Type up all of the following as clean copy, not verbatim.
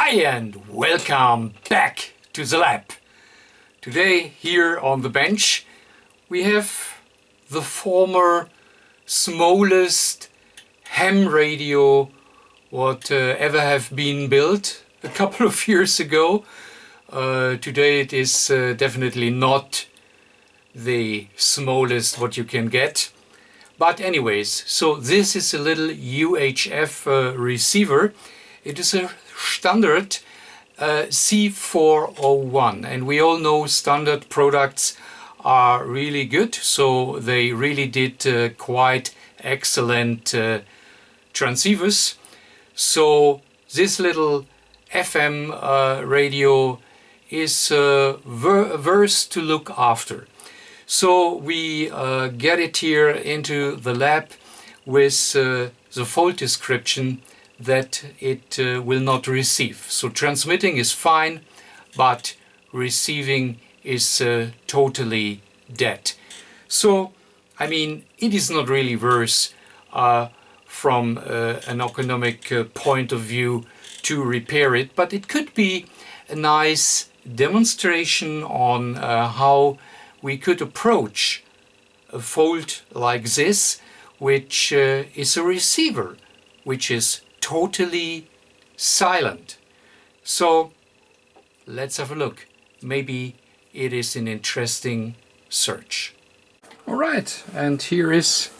Hi and welcome back to the lab. Today here on the bench we have the former smallest ham radio what ever have been built a couple of years ago. Today it is definitely not the smallest what you can get. But anyways, so this is a little UHF receiver. It is a standard C401, and we all know standard products are really good, so they really did quite excellent transceivers. So this little FM radio is worth to look after. So we get it here into the lab with the fault description that it will not receive. So transmitting is fine, but receiving is totally dead. So, I mean, it is not really worth from an economic point of view to repair it, but it could be a nice demonstration on how we could approach a fault like this, which is a receiver, which is totally silent. So let's have a look. Maybe it is an interesting search. All right, and here is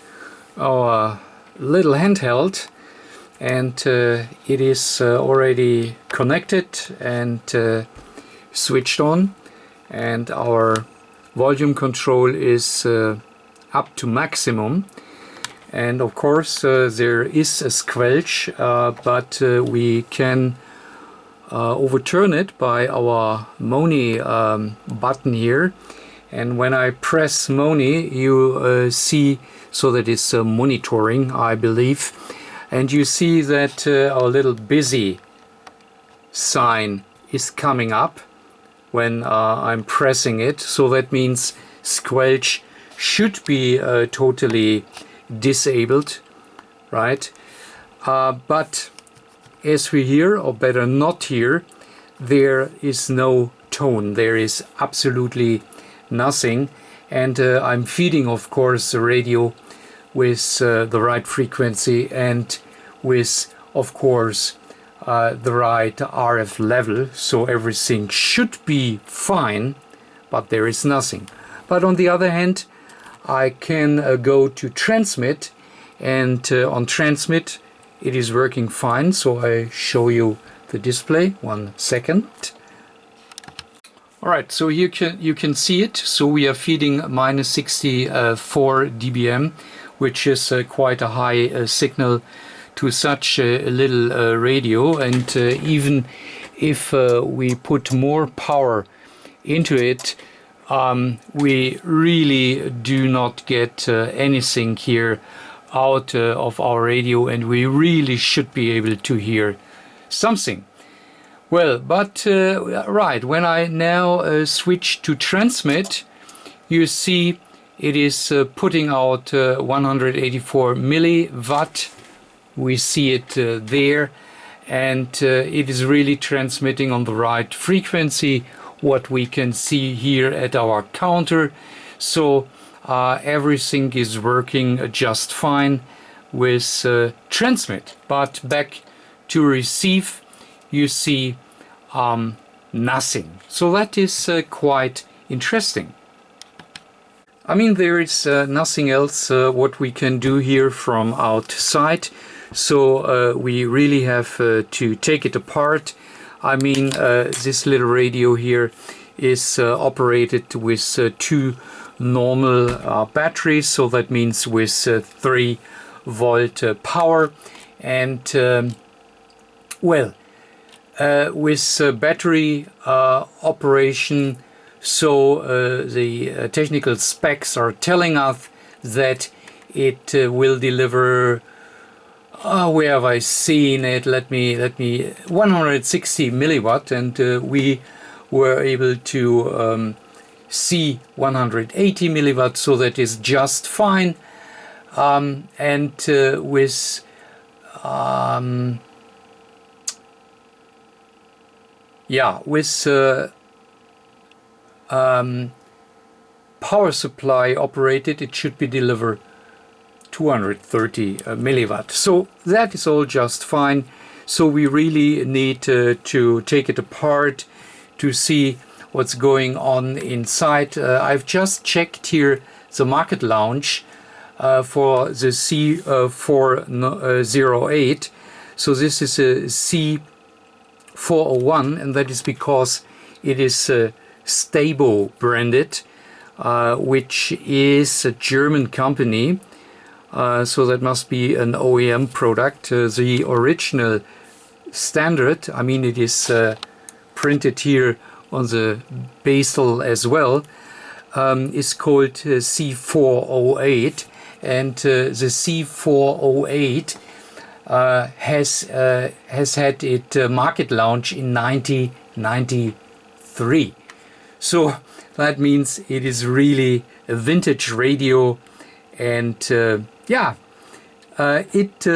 our little handheld, and it is already connected and switched on, and our volume control is up to maximum. And of course there is a squelch, but we can overturn it by our Moni button here. And when I press Moni, you see, so that is monitoring, I believe, and you see that our little busy sign is coming up when I'm pressing it. So that means squelch should be totally disabled, right? But as we hear, or better not hear, there is no tone, there is absolutely nothing. And I'm feeding, of course, the radio with the right frequency and with, of course, the right RF level, so everything should be fine, but there is nothing. But on the other hand, I can go to transmit, and on transmit it is working fine. So I show you the display. 1 second. Alright, so here you can see it. So we are feeding minus 64 dBm, which is quite a high signal to such a little radio. And even if we put more power into it, we really do not get anything here out of our radio, and we really should be able to hear something. Well, but right, when I now switch to transmit, you see it is putting out 184 milliwatt. We see it there, and it is really transmitting on the right frequency, what we can see here at our counter. So everything is working just fine with transmit. But back to receive, you see nothing. So that is quite interesting. I mean, there is nothing else what we can do here from outside. So we really have to take it apart. I mean, this little radio here is operated with 2 normal batteries, so that means with 3 volt power. And well, with battery operation, so the technical specs are telling us that it will deliver, where have I seen it? Let me 160 milliwatt, and we were able to see 180 milliwatt, so that is just fine. And with yeah, with power supply operated, it should be delivered 230 milliwatt. So that is all just fine. So we really need to take it apart to see what's going on inside. I've just checked here the market launch for the C408. So this is a C401, and that is because it is Stabo branded, which is a German company. So that must be an OEM product. The original standard, I mean, it is printed here on the bezel as well, is called C408, and the C408 has had its market launch in 1993. So that means it is really a vintage radio, and yeah, it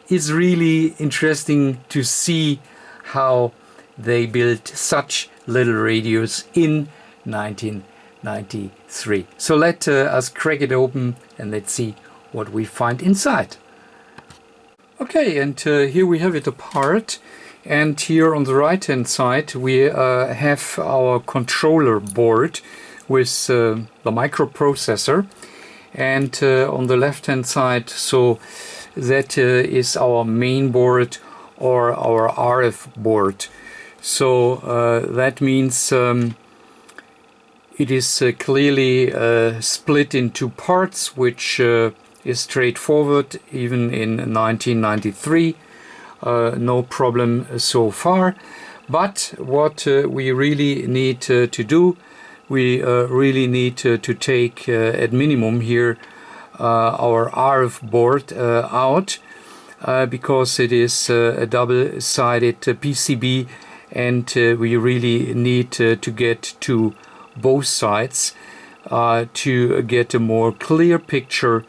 is really interesting to see how they built such little radios in 1993. So let us crack it open and let's see what we find inside. Okay, and here we have it apart, and here on the right hand side we have our controller board with the microprocessor, and on the left hand side, so that is our main board or our RF board. So that means it is clearly split into parts, which is straightforward even in 1993. No problem so far. But what we really need to do, we really need to take at minimum here our RF board out, because it is a double-sided PCB, and we really need to get to both sides to get a more clear picture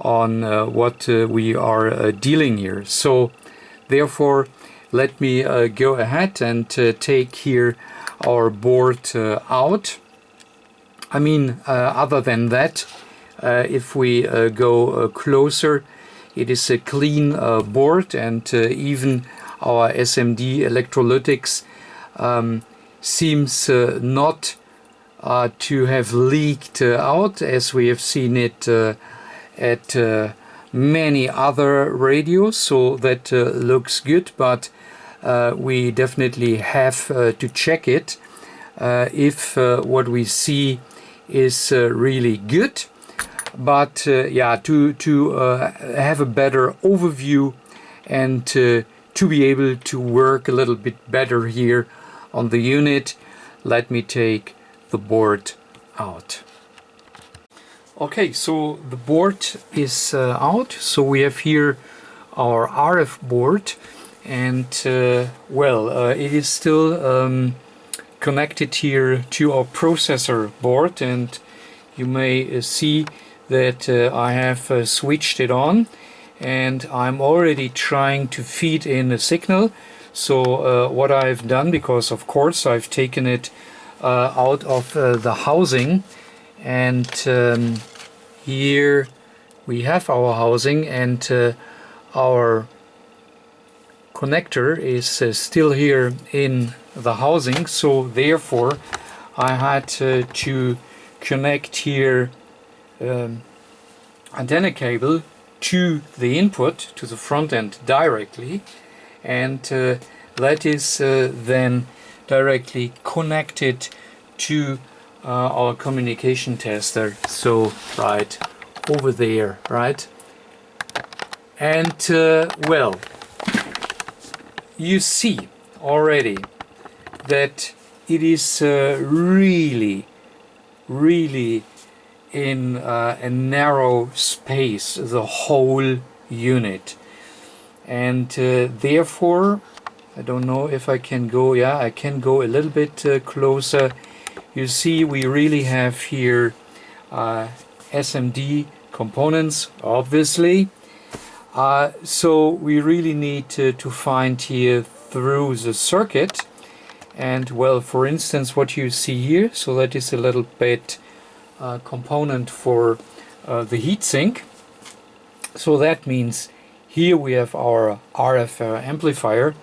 on what we are dealing here. So therefore, let me go ahead and take here our board out. I mean, other than that, if we go closer, it is a clean board, and even our SMD electrolytics seems not to have leaked out, as we have seen it at many other radios. So that looks good, but we definitely have to check it if what we see is really good. But yeah, to have a better overview and to be able to work a little bit better here on the unit, let me take the board out. Okay, so the board is out. So we have here our RF board, and well, it is still connected here to our processor board, and you may see that I have switched it on, and I'm already trying to feed in a signal. So what I've done, because of course I've taken it out of the housing, and here we have our housing, and our connector is still here in the housing. So therefore I had to connect here antenna cable to the input, to the front end directly, and that is then directly connected to our communication tester, so right over there, right? And well, you see already that it is really in a narrow space, the whole unit, and therefore I don't know if I can go, yeah, I can go a little bit closer. You see, we really have here SMD components, obviously. So we really need to find here through the circuit, And well, for instance, what you see here, so that is a little bit component for the heatsink. So that means here we have our RF amplifier,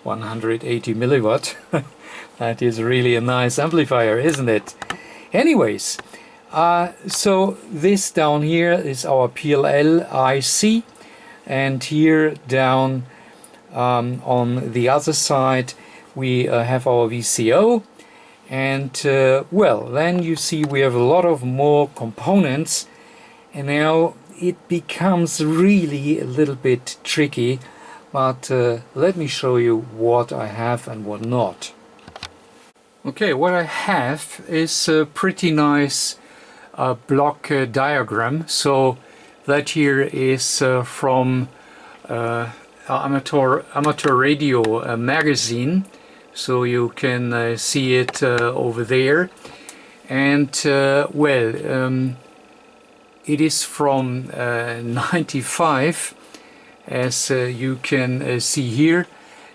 180 milliwatt. That is really a nice amplifier, isn't it? Anyways, so this down here is our PLL IC, and here down on the other side we have our VCO, and well, then you see we have a lot of more components, and now it becomes really a little bit tricky, but let me show you what I have and what not. Okay, what I have is a pretty nice block diagram. So that here is from amateur radio magazine, so you can see it over there. And well, it is from 95, as you can see here.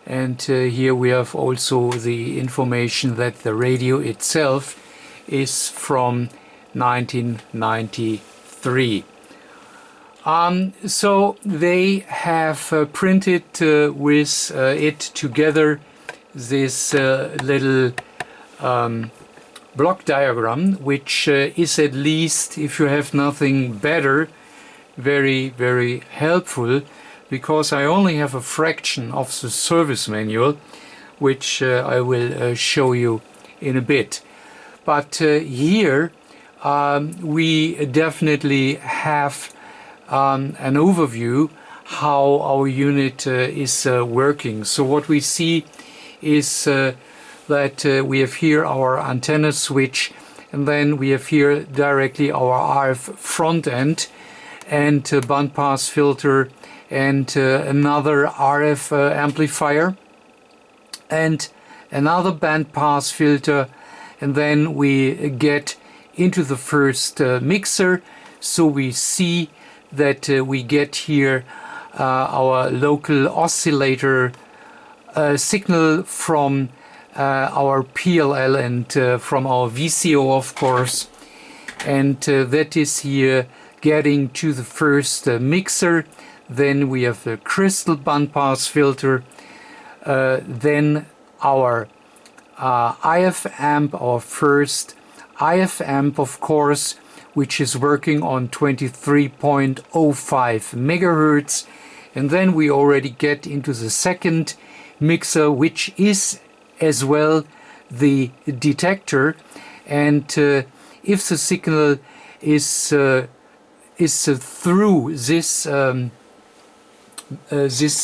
And here we have also the information that the radio itself is from 1993. So they have printed with it together this little block diagram, which is, at least if you have nothing better, very, very helpful, because I only have a fraction of the service manual, which I will show you in a bit. But here we definitely have an overview how our unit is working. So what we see is that we have here our antenna switch, and then we have here directly our RF front end and bandpass filter, and another RF amplifier and another bandpass filter, and then we get into the first mixer. So we see that we get here our local oscillator signal from our PLL and from our VCO, of course, and that is here getting to the first mixer. Then we have the crystal bandpass filter, then our IF amp, our first IF amp, of course, which is working on 23.05 megahertz, and then we already get into the second mixer, which is as well the detector, and if the signal is through this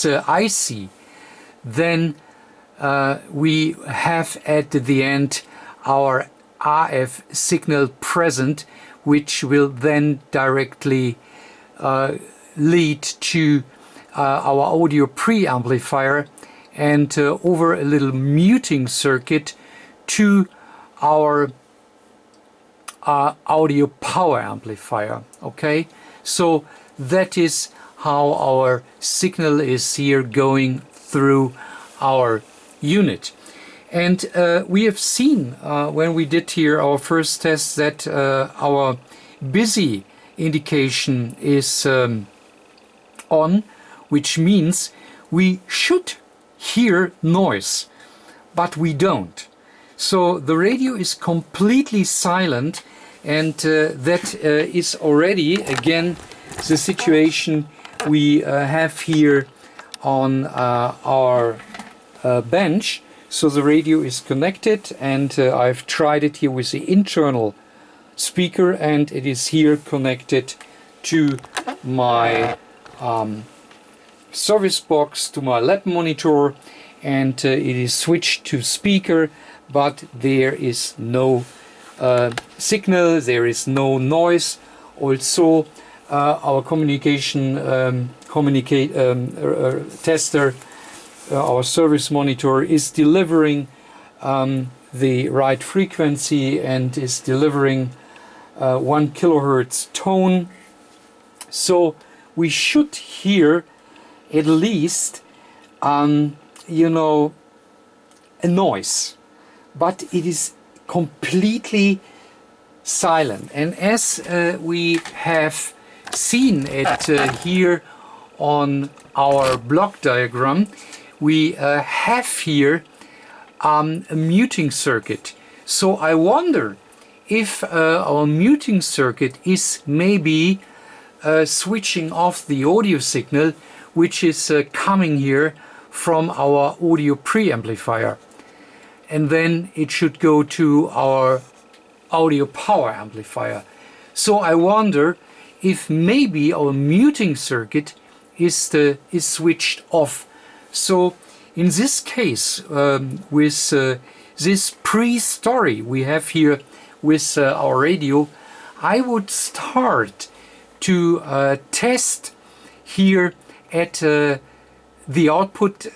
IC, then we have at the end our RF signal present, which will then directly lead to our audio preamplifier, and over a little muting circuit to our audio power amplifier. Okay, so that is how our signal is here going through our unit. And we have seen when we did here our first test that our busy indication is on, which means we should hear noise, but we don't. So the radio is completely silent, and that is already again the situation we have here on our bench. So the radio is connected, and I've tried it here with the internal speaker, and it is here connected to my service box, to my lab monitor, and it is switched to speaker, but there is no signal, there is no noise. Also our communication tester, our service monitor, is delivering the right frequency and is delivering 1 kilohertz tone. So we should hear at least you know, a noise, but it is completely silent. And as we have seen it here on our block diagram, we have here a muting circuit. So I wonder if our muting circuit is maybe switching off the audio signal, which is coming here from our audio preamplifier, and then it should go to our audio power amplifier. So I wonder if maybe our muting circuit is switched off. So in this case, with this pre-story we have here with our radio, I would start to test here at the output,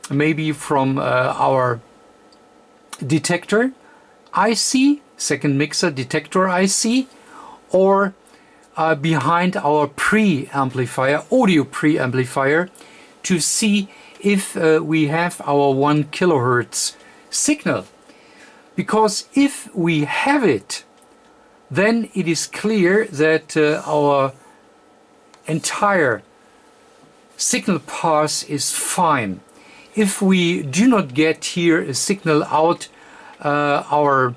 maybe from our detector IC, second mixer detector IC, or behind our preamplifier, audio preamplifier, to see if we have our 1 kilohertz signal. Because if we have it, then it is clear that our entire signal path is fine. If we do not get here a signal out our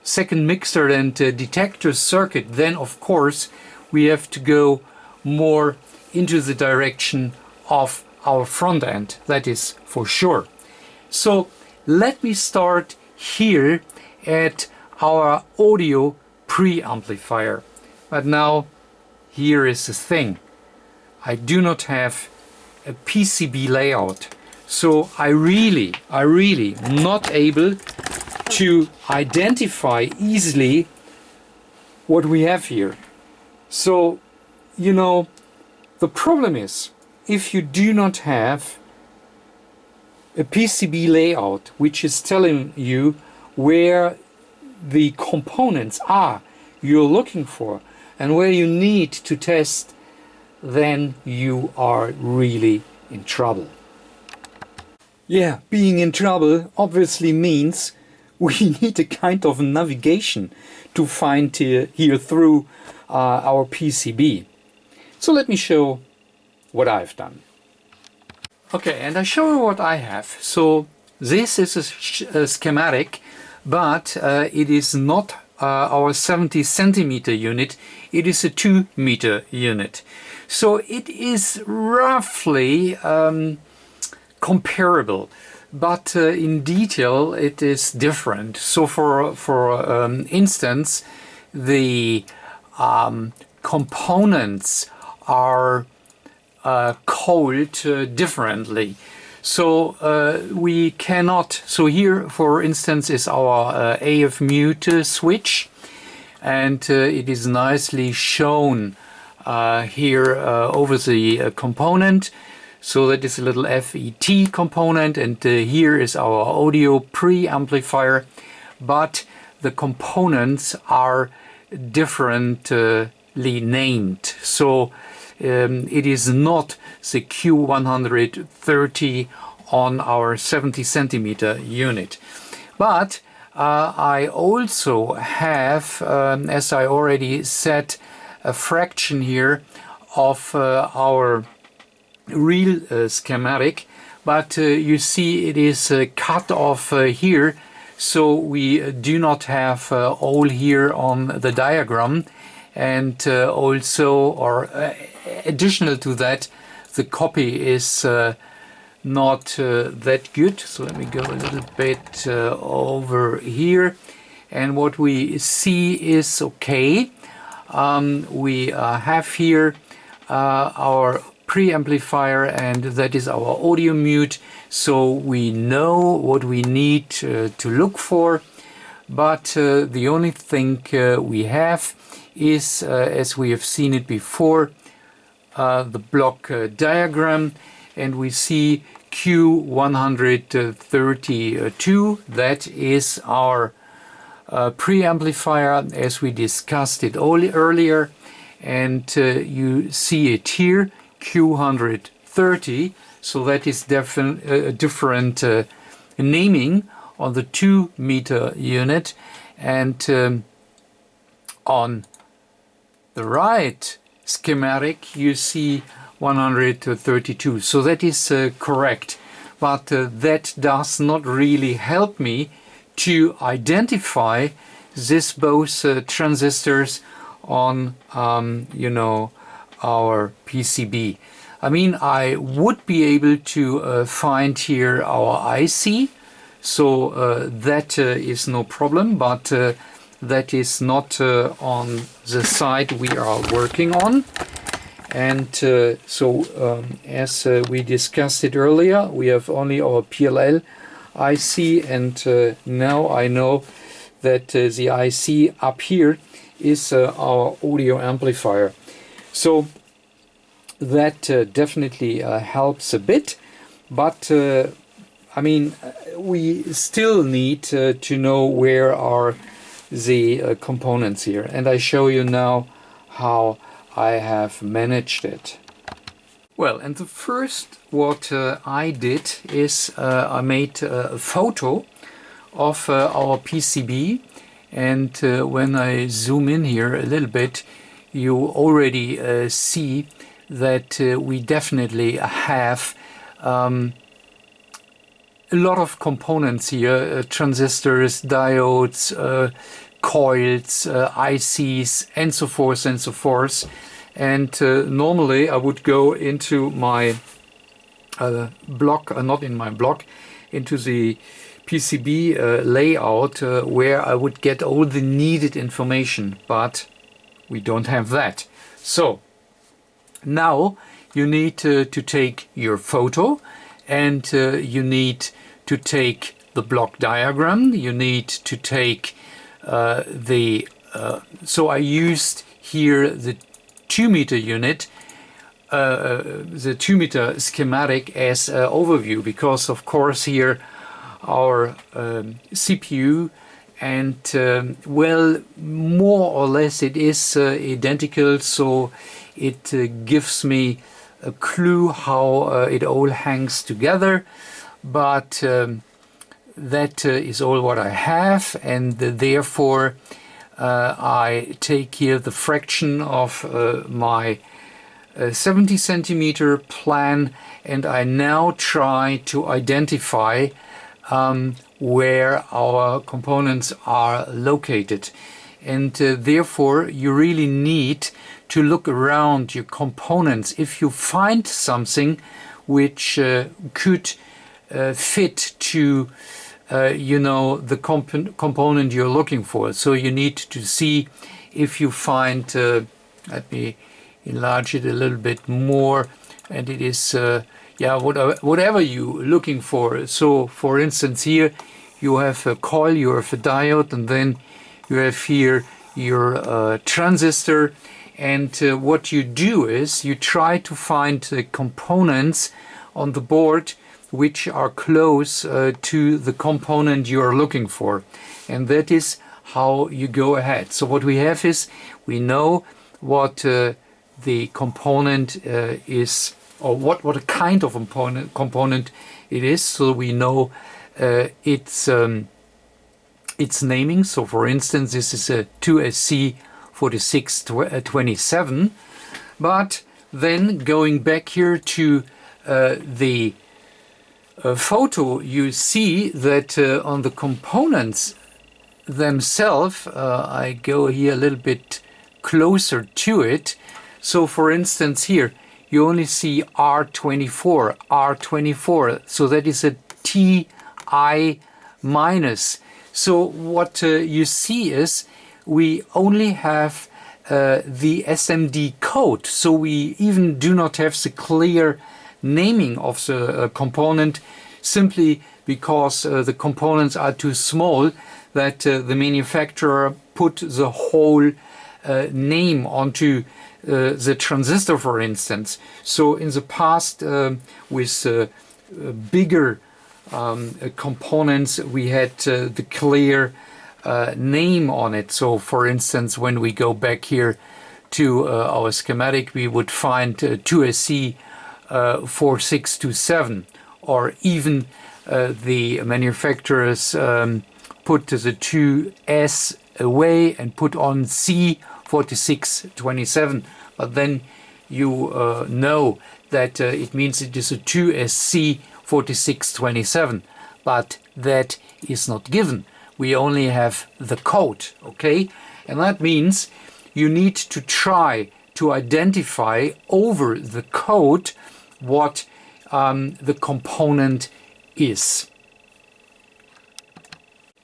second mixer and detector circuit, then of course we have to go more into the direction of our front end, that is for sure. So let me start here at our audio preamplifier. But now here is the thing. I do not have a PCB layout, so I really not able to identify easily what we have here. So, you know, the problem is, if you do not have a PCB layout which is telling you where the components are you're looking for and where you need to test, then you are really in trouble. Yeah, being in trouble obviously means we need a kind of navigation to find here through our PCB. So let me show what I've done. Okay, and I show you what I have. So this is a schematic, but it is not our 70 centimeter unit, it is a 2 meter unit. So it is roughly comparable, but in detail it is different. So for instance, the components are called differently. So we cannot, so here for instance is our AF mute switch, and it is nicely shown here over the component. So that is a little FET component, and here is our audio preamplifier, but the components are differently named. So it is not the Q130 on our 70 centimeter unit. But I also have, as I already said, a fraction here of our real schematic, but you see it is cut off here, so we do not have all here on the diagram, and also, or additional to that, the copy is not that good. So let me go a little bit over here, and what we see is okay. We have here our preamplifier, and that is our audio mute, so we know what we need to look for. But the only thing we have is, as we have seen it before, the block diagram, and we see Q132, that is our preamplifier as we discussed it earlier, and you see it here, Q130, so that is a different naming on the 2-meter unit, and on the right schematic you see 132. So that is correct, but that does not really help me to identify this both transistors on you know, our PCB. I mean, I would be able to find here our IC, so that is no problem, but that is not on the side we are working on. And as we discussed it earlier, we have only our PLL IC, and now I know that the IC up here is our audio amplifier. So that definitely helps a bit, but I mean, we still need to know where are the components here, and I show you now how I have managed it. Well, and the first what I did is I made a photo of our PCB, and when I zoom in here a little bit, you already see that we definitely have a lot of components here, transistors, diodes, coils, ICs, and so forth and so forth. And normally I would go into my block, not in my block, into the PCB layout where I would get all the needed information, but we don't have that. So now you need to take your photo, and you need to take the block diagram, you need to take so I used here the 2-meter unit, the 2-meter schematic as overview, because of course here our CPU, and well, more or less it is identical, so it gives me a clue how it all hangs together, but that is all what I have, and therefore I take here the fraction of my 70 centimeter plan, and I now try to identify where our components are located. And therefore you really need to look around your components. If you find something which could fit to you know, the component you're looking for, so you need to see if you find let me enlarge it a little bit more, and it is yeah, whatever you're looking for. So for instance here you have a coil, you have a diode, and then you have here your transistor, and what you do is you try to find the components on the board which are close to the component you are looking for, and that is how you go ahead. So what we have is, we know what the component is, or what a kind of component it is, so we know its naming. So for instance, this is a 2SC4627, but then going back here to the photo, you see that on the components themselves, I go here a little bit closer to it. So for instance here, you only see R24, so that is a TI minus. So what you see is we only have the SMD code, so we even do not have the clear naming of the component, simply because the components are too small that the manufacturer put the whole name onto the transistor, for instance. So in the past with bigger components we had the clear name on it. So for instance, when we go back here to our schematic, we would find 2SC 4627, or even the manufacturers put the 2S away and put on C4627, but then you know that it means it is a 2SC4627, but that is not given. We only have the code, okay? And that means you need to try to identify over the code what the component is.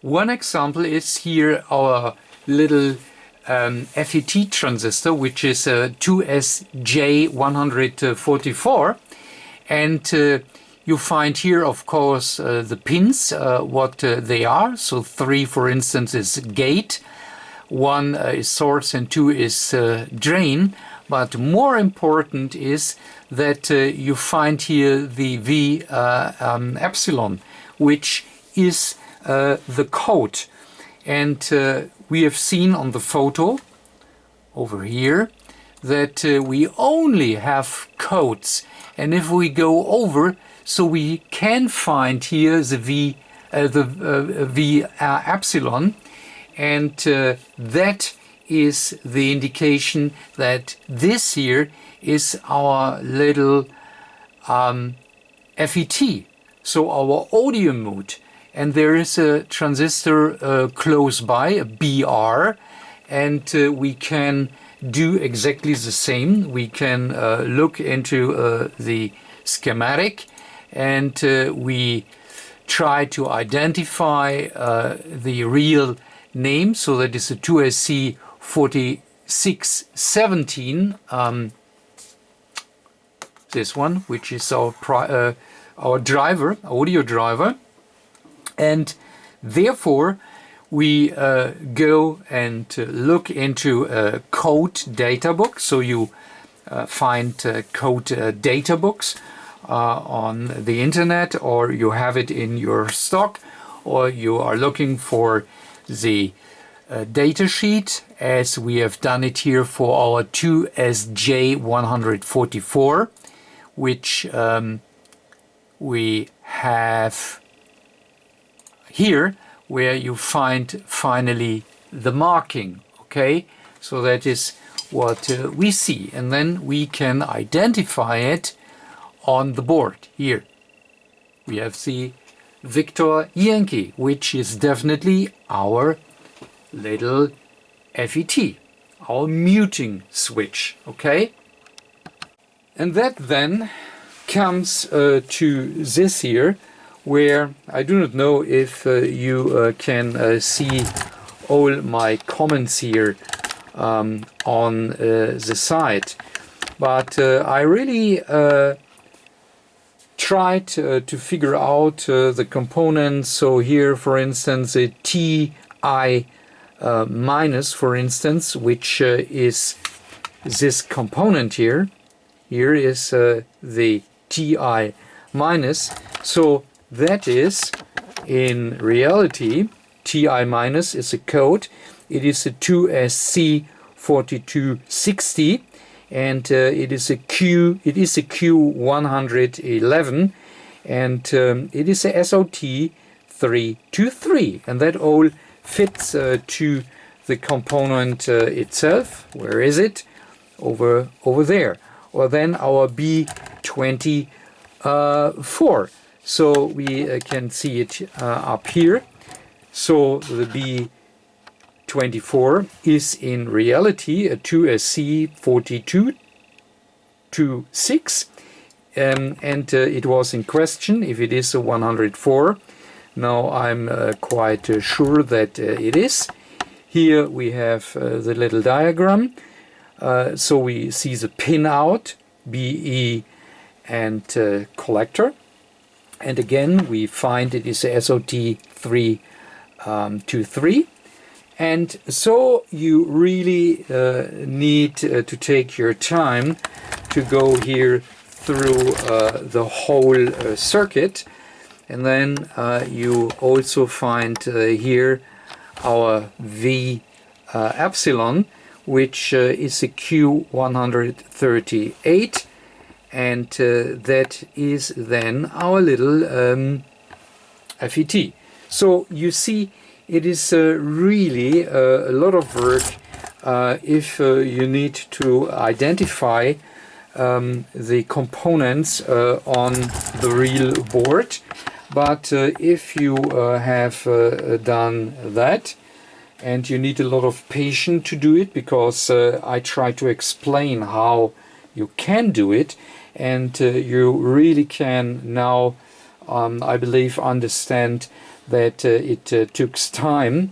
One example is here our little FET transistor, which is a 2SJ144, and you find here, of course, the pins, what they are. So 3, for instance, is gate, 1 is source, and 2 is drain. But more important is that you find here the V epsilon, which is the code. And we have seen on the photo over here that we only have codes. And if we go over, so we can find here the V epsilon, and that is the indication that this here is our little FET, so our audio mode. And there is a transistor close by, a BR, and we can do exactly the same. We can look into the schematic, and we try to identify the real name. So that is a 2SC4617, this one, which is our driver, audio driver. And therefore we go and look into a code data book. So you find code data books on the internet, or you have it in your stock, or you are looking for the data sheet, as we have done it here for our 2SJ144, which we have here, where you find finally the marking. Okay, so that is what we see, and then we can identify it on the board. Here we have the Victor Yankee, which is definitely our little FET, our muting switch. Okay, and that then comes to this here, where I do not know if you can see all my comments here on the side, but I really tried to figure out the components. So here, for instance, a TI minus, for instance, which is this component here. Here is the TI minus. So that is, in reality, TI minus is a code. It is a 2SC4260, and it is a Q111, and it is a SOT323, and that all fits to the component itself. Where is it? Over there. Or then our B24. So we can see it up here. So the B24 is in reality a 2SC4226, and it was in question if it is a 104. Now I'm quite sure that it is. Here we have the little diagram. So we see the pin out, BE, and collector. And again, we find it is a SOT323. And so you really need to take your time to go here through the whole circuit. And then you also find here our V epsilon, which is a Q138. And that is then our little FET. So you see, it is really a lot of work if you need to identify the components on the real board. But if you have done that, and you need a lot of patience to do it, because I try to explain how you can do it, and you really can now, I believe, understand that it took time.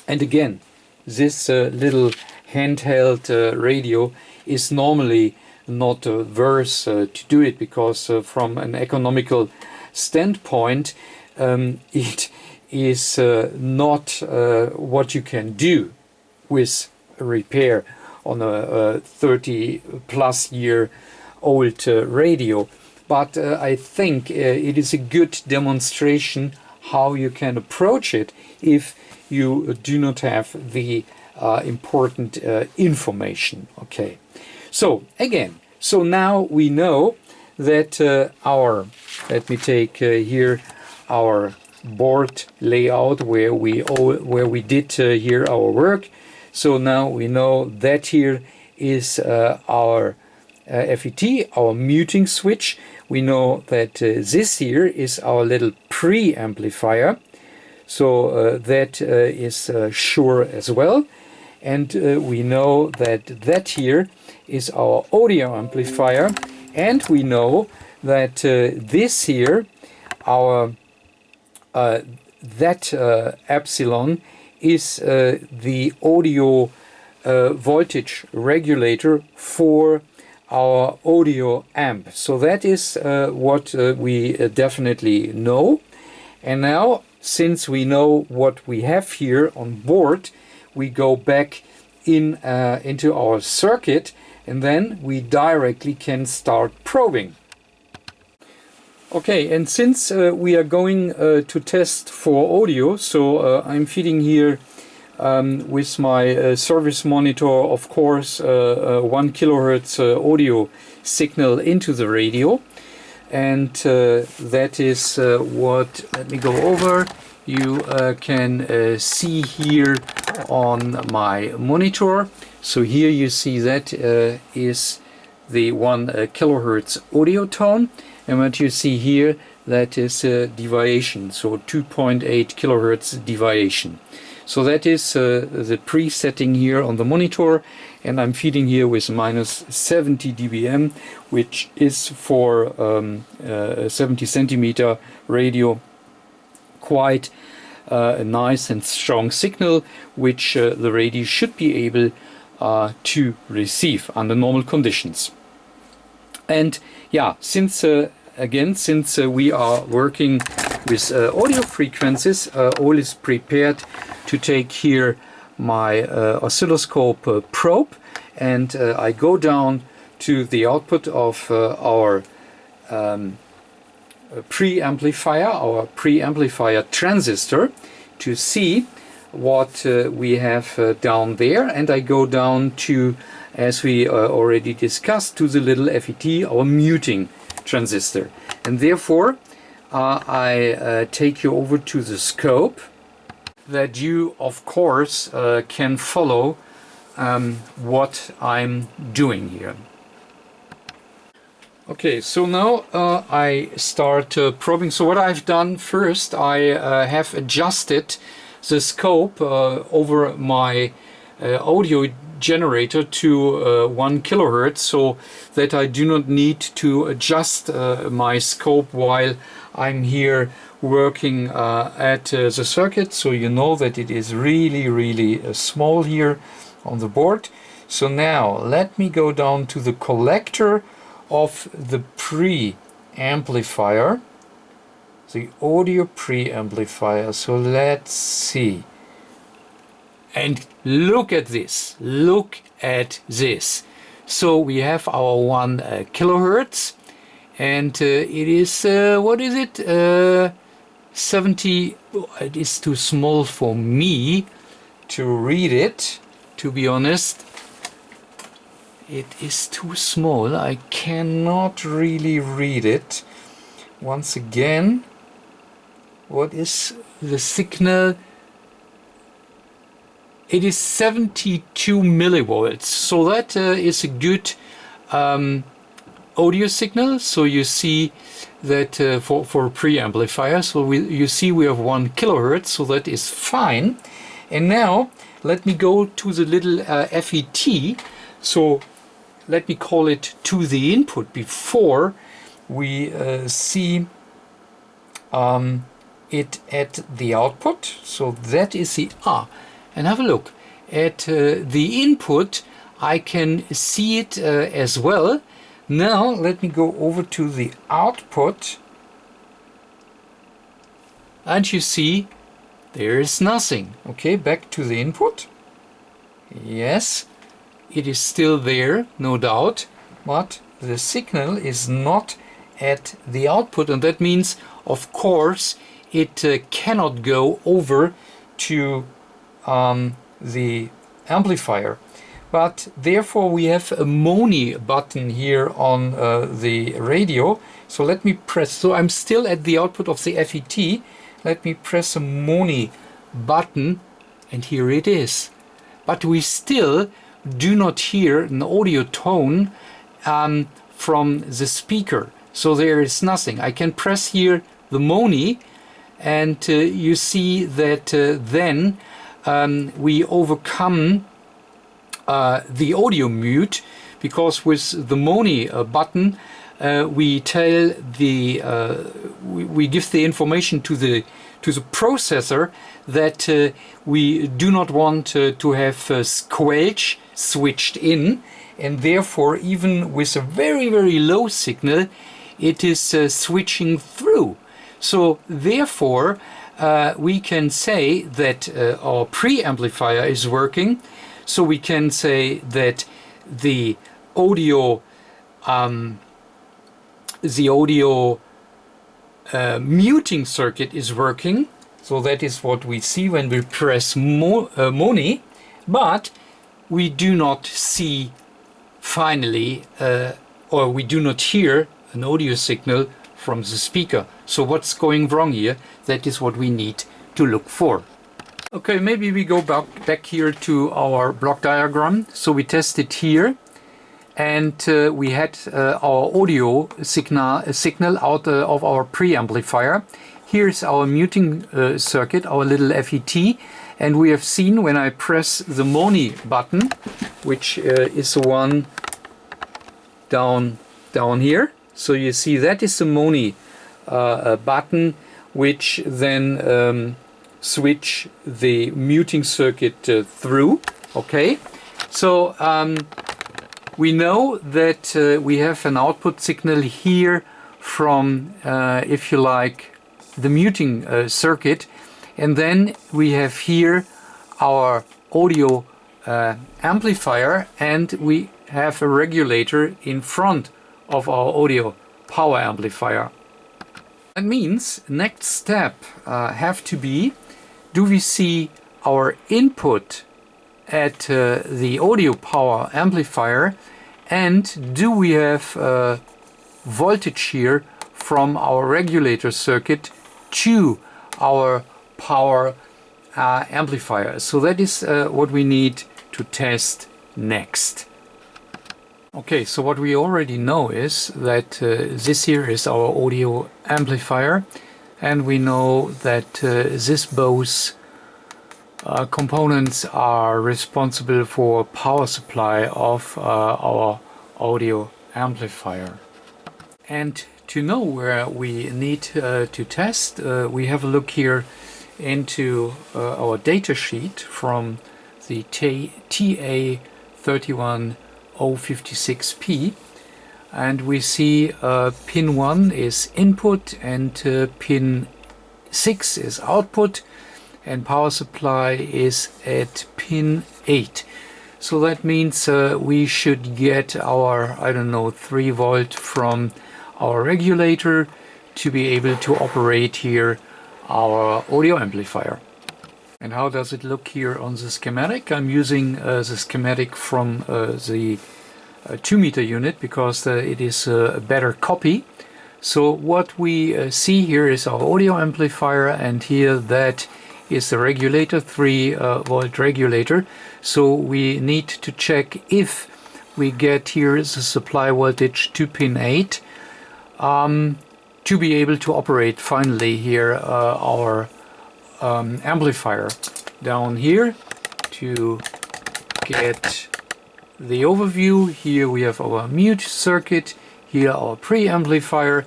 And again, this little handheld radio is normally not worth to do it, because from an economical standpoint, it is not what you can do with a repair on a 30+ year old radio. But I think it is a good demonstration how you can approach it if you do not have the important information. Okay, so again, so now we know that let me take here our board layout where we did here our work. So now we know that here is our FET, our muting switch. We know that this here is our little pre-amplifier, so that is sure as well. And we know that that here is our audio amplifier, and we know that this here, our epsilon, is the audio voltage regulator for our audio amp. So that is what we definitely know. And now, since we know what we have here on board, we go back into our circuit, and then we directly can start probing. Okay, and since we are going to test for audio, so I'm feeding here with my service monitor, of course, 1 kilohertz audio signal into the radio. And that is what, let me go over, you can see here on my monitor. So here you see that is the 1 kilohertz audio tone, and what you see here, that is deviation, so 2.8 kilohertz deviation. So that is the presetting here on the monitor, and I'm feeding here with -70 dBm, which is for a 70 centimeter radio quite a nice and strong signal, which the radio should be able to receive under normal conditions. And yeah, since we are working with audio frequencies, all is prepared to take here my oscilloscope probe, and I go down to the output of our preamplifier transistor to see what we have down there, and I go down to, as we already discussed, to the little FET, our muting transistor. And therefore I take you over to the scope, that you of course can follow what I'm doing here. Okay, so now I start probing. So what I've done first, I have adjusted the scope over my audio generator to 1 kilohertz, so that I do not need to adjust my scope while I'm here working at the circuit. So you know that it is really small here on the board. So now let me go down to the collector of the preamplifier, the audio preamplifier. So let's see. And look at this, look at this. So we have our 1 kilohertz, and it is, what is it, 70, it is too small for me to read it, to be honest. It is too small, I cannot really read it. Once again, what is the signal? It is 72 millivolts, so that is a good audio signal. So you see that for a preamplifier, so you see we have 1 kilohertz, so that is fine. And now let me go to the little FET, so let me call it to the input before we see it at the output. So that is the and have a look at the input. I can see it as well. Now let me go over to the output, and you see there is nothing. Okay, back to the input. Yes, it is still there, no doubt, but the signal is not at the output, and that means, of course, it cannot go over to the amplifier. But therefore we have a MONI button here on the radio. So let me press, so I'm still at the output of the FET. Let me press a MONI button, and here it is. But we still do not hear an audio tone from the speaker. So there is nothing. I can press here the MONI, and you see that then we overcome the audio mute, because with the MONI button we tell the we give the information to the processor that we do not want to have squelch switched in, and therefore even with a very low signal it is switching through. So therefore we can say that our preamplifier is working. So we can say that the audio muting circuit is working. So that is what we see when we press MONI, but we do not see finally or we do not hear an audio signal from the speaker. So what's going wrong here? That is what we need to look for. Okay, maybe we go back here to our block diagram. So we tested here, and we had our audio signal out of our preamplifier. Here's our muting circuit, our little FET, and we have seen when I press the MONI button, which is the one down here. So you see that is the MONI button, which then switch the muting circuit through. Okay, so we know that we have an output signal here from, if you like, the muting circuit, and then we have here our audio amplifier, and we have a regulator in front of our audio power amplifier. That means next step have to be, do we see our input at the audio power amplifier, and do we have voltage here from our regulator circuit to our power amplifier? So that is what we need to test next. Okay, so what we already know is that this here is our audio amplifier, and we know that this both components are responsible for power supply of our audio amplifier. And to know where we need to test, we have a look here into our data sheet from the TA31056P, and we see pin 1 is input and pin 6 is output, and power supply is at pin 8. So that means we should get our, I don't know, 3 volt from our regulator to be able to operate here our audio amplifier. And how does it look here on the schematic? I'm using the schematic from the 2-meter unit because it is a better copy. So what we see here is our audio amplifier, and here that is the regulator, 3 volt regulator. So we need to check if we get here the supply voltage to pin 8 to be able to operate finally here our amplifier. Down here to get the overview, here we have our mute circuit, here our preamplifier,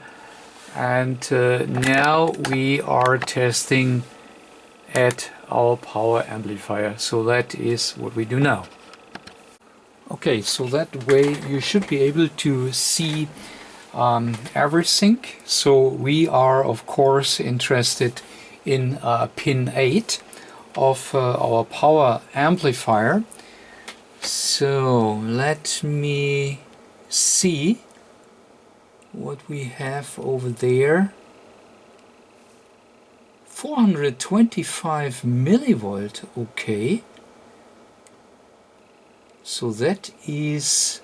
and now we are testing at our power amplifier. So that is what we do now. Okay, so that way you should be able to see everything. So we are of course interested in pin 8 of our power amplifier. So let me see what we have over there. 425 millivolt, okay. So that is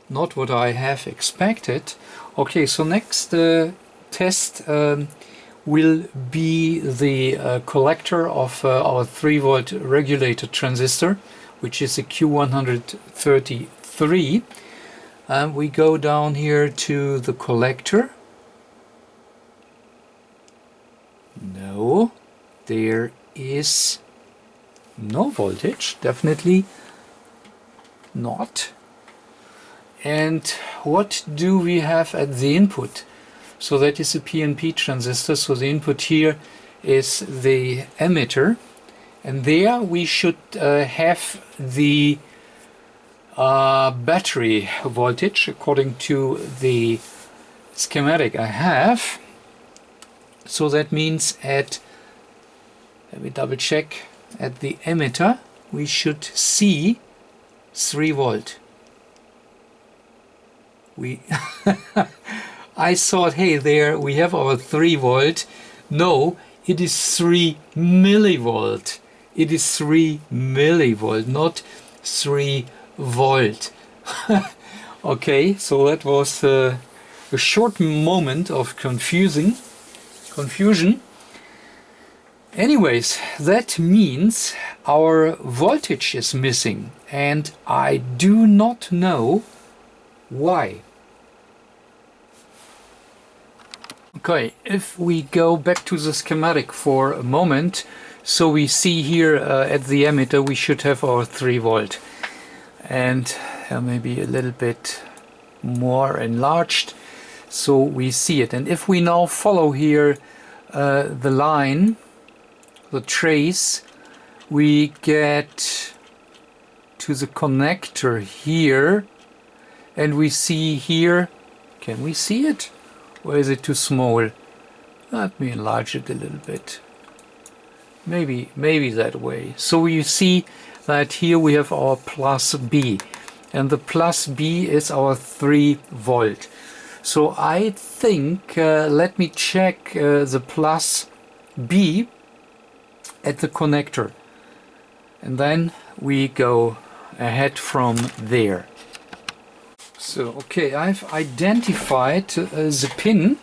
not what I have expected. Okay, so next test will be the collector of our 3 volt regulator transistor, which is a Q133. And we go down here to the collector. No, there is no voltage, definitely not. And what do we have at the input? So that is a PNP transistor, so the input here is the emitter, and there we should have the battery voltage according to the schematic I have. So that means at, let me double check, at the emitter we should see 3 volt. I thought, hey, there we have our 3 volt. No, it is 3 millivolt. It is 3 millivolt, not 3 volt. Okay, so that was a short moment of confusion. Anyways, that means our voltage is missing, and I do not know why. Okay, if we go back to the schematic for a moment, so we see here at the emitter we should have our 3 volt, and maybe a little bit more enlarged, so we see it. And if we now follow here the line, the trace, we get to the connector here, and we see here, can we see it? Or is it too small? Let me enlarge it a little bit. Maybe that way. So you see that here we have our plus B, and the plus B is our 3 volt. So I think, let me check the plus B at the connector, and then we go ahead from there. So okay, I've identified the pin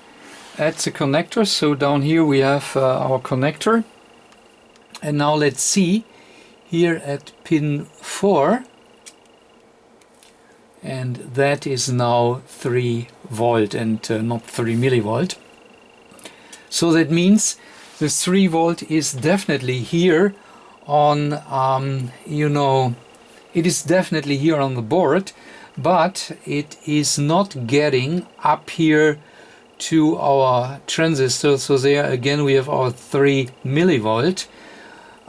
at the connector. So down here we have our connector, and now let's see here at pin 4, and that is now 3 volt and not 3 millivolt. So that means the 3 volt is definitely here on it is definitely here on the board, but it is not getting up here to our transistor. So there again we have our 3 millivolt,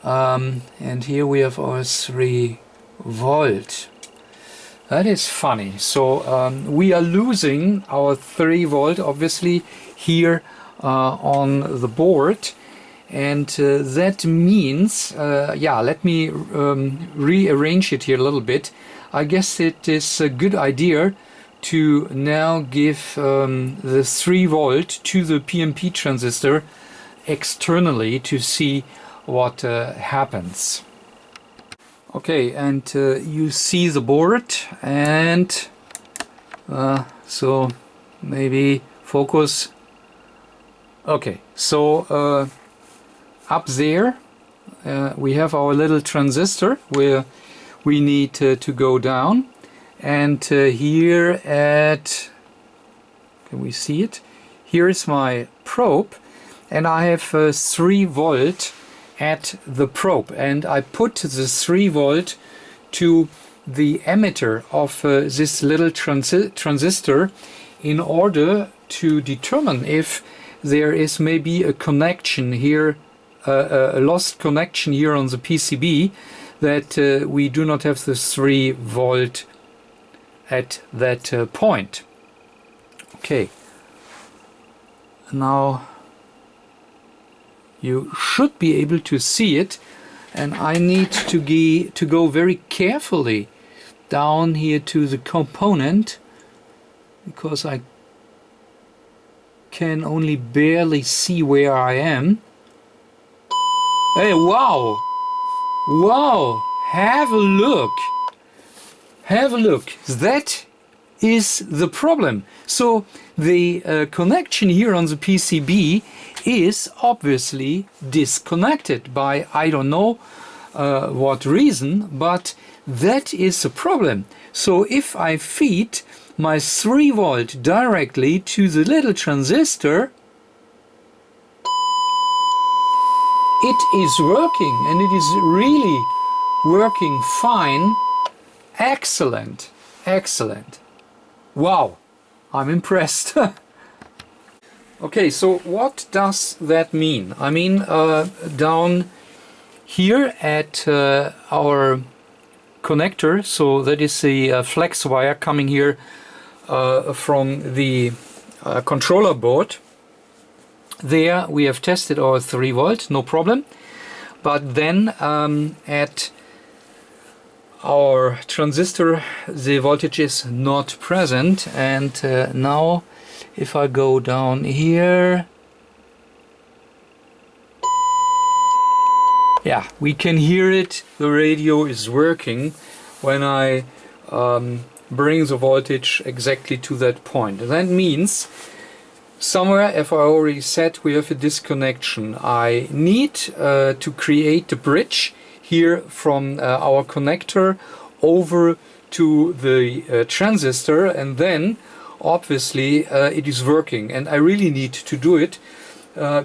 and here we have our 3 volt. That is funny. So we are losing our 3 volt obviously here on the board, and that means yeah, let me rearrange it here a little bit. I guess it is a good idea to now give the 3 volt to the PNP transistor externally to see what happens. Okay, and you see the board, and so maybe Focus. Okay, so up there we have our little transistor where we need to go down, and here at, can we see it? Here is my probe, and I have 3 volt at the probe, and I put the 3 volt to the emitter of this little transistor in order to determine if there is maybe a connection here, a lost connection here on the PCB, that we do not have the 3 volt at that point. Okay, now you should be able to see it, and I need to go very carefully down here to the component, because I can only barely see where I am. Hey, wow! Wow! Have a look! Have a look! That is the problem. So the connection here on the PCB is obviously disconnected by I don't know what reason, but that is a problem. So if I feed my 3 volt directly to the little transistor, it is working, and it is really working fine. Excellent, excellent. Wow, I'm impressed. Okay, so what does that mean? I mean, down here at our connector, so that is the flex wire coming here from the controller board. There we have tested our 3 volt, no problem. But then at our transistor the voltage is not present, and now if I go down here, yeah, we can hear it. The radio is working when I bring the voltage exactly to that point. That means somewhere, as I already said, we have a disconnection. I need to create a bridge here from our connector over to the transistor, and then obviously it is working, and I really need to do it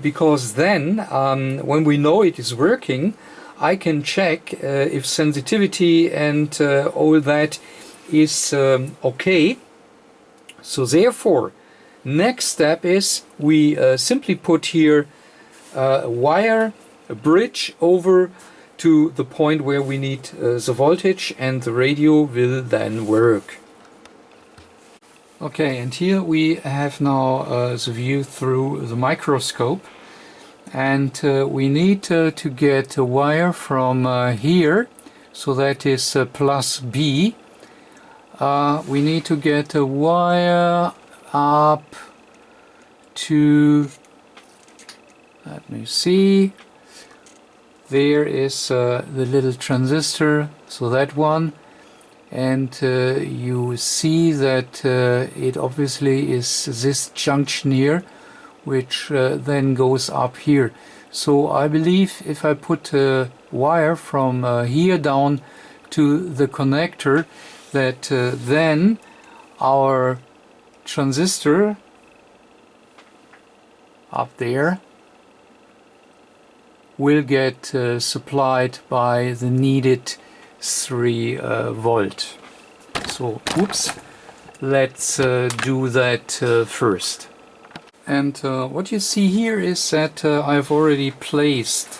because then when we know it is working, I can check if sensitivity and all that is okay. So therefore, next step is we simply put here a wire, a bridge over to the point where we need the voltage, and the radio will then work. Okay, and here we have now the view through the microscope, and we need to get a wire from here, so that is plus B. We need to get a wire up to, let me see, there is the little transistor, so that one, and you see that it obviously is this junction here, which then goes up here. So I believe if I put a wire from here down to the connector, that then our transistor up there will get supplied by the needed 3 volt. So, oops, let's do that first. And what you see here is that I've already placed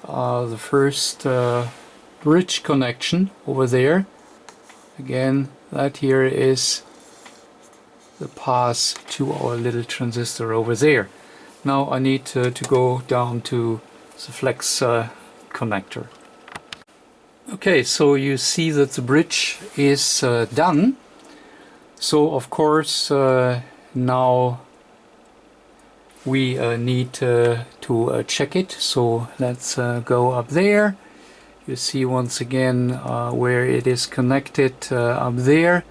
the first bridge connection over there. Again, that here is the pass to our little transistor over there. Now I need to go down to the flex connector. Okay, so you see that the bridge is done. So of course now we need to check it. So let's go up there. You see once again where it is connected up there,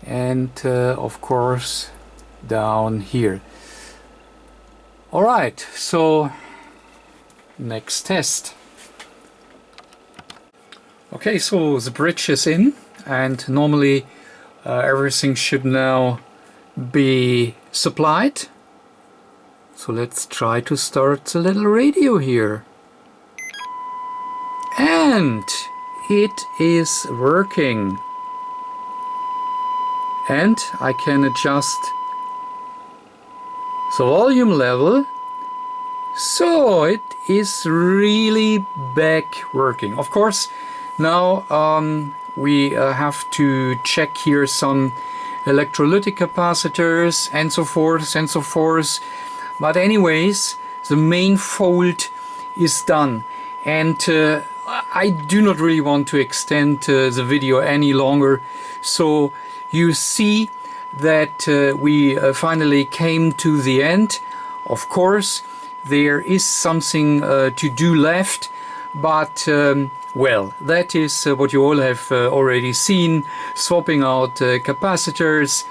and of course down here. Alright, so next test. Okay, so the bridge is in, and normally everything should now be supplied. So let's try to start the little radio here. And it is working. And I can adjust the volume level. So it is really back working. Of course, now we have to check here some electrolytic capacitors and so forth and so forth. But anyways, the main fold is done. And I do not really want to extend the video any longer. So you see that we finally came to the end. Of course, there is something to do left, but well, that is what you all have already seen. Swapping out capacitors,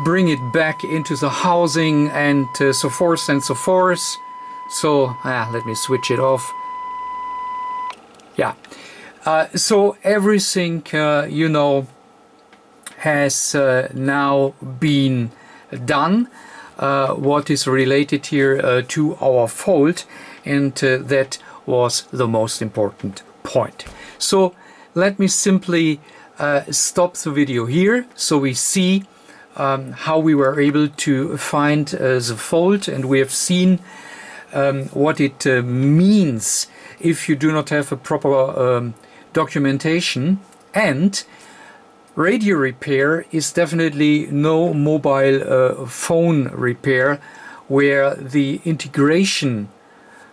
bring it back into the housing, and so forth and so forth. So let me switch it off. Yeah, so everything you know has now been done, what is related here to our fault, and that was the most important point. So let me simply stop the video here, so we see how we were able to find the fault, and we have seen what it means if you do not have a proper documentation. And radio repair is definitely no mobile phone repair, where the integration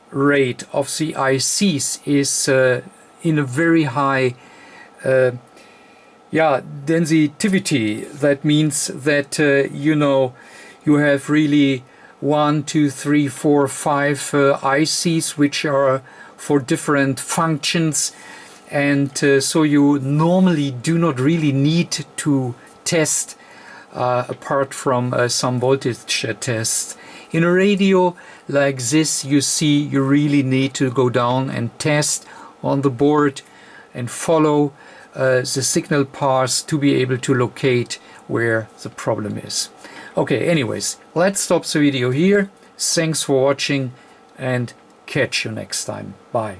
rate of the ICs is in a very high sensitivity. That means that you know, you have really 1, 2, 3, 4, 5 ICs which are for different functions, and so you normally do not really need to test apart from some voltage tests. In a radio like this, you see, you really need to go down and test on the board and follow the signal path to be able to locate where the problem is. Okay, anyways, let's stop the video here. Thanks for watching, and catch you next time. Bye.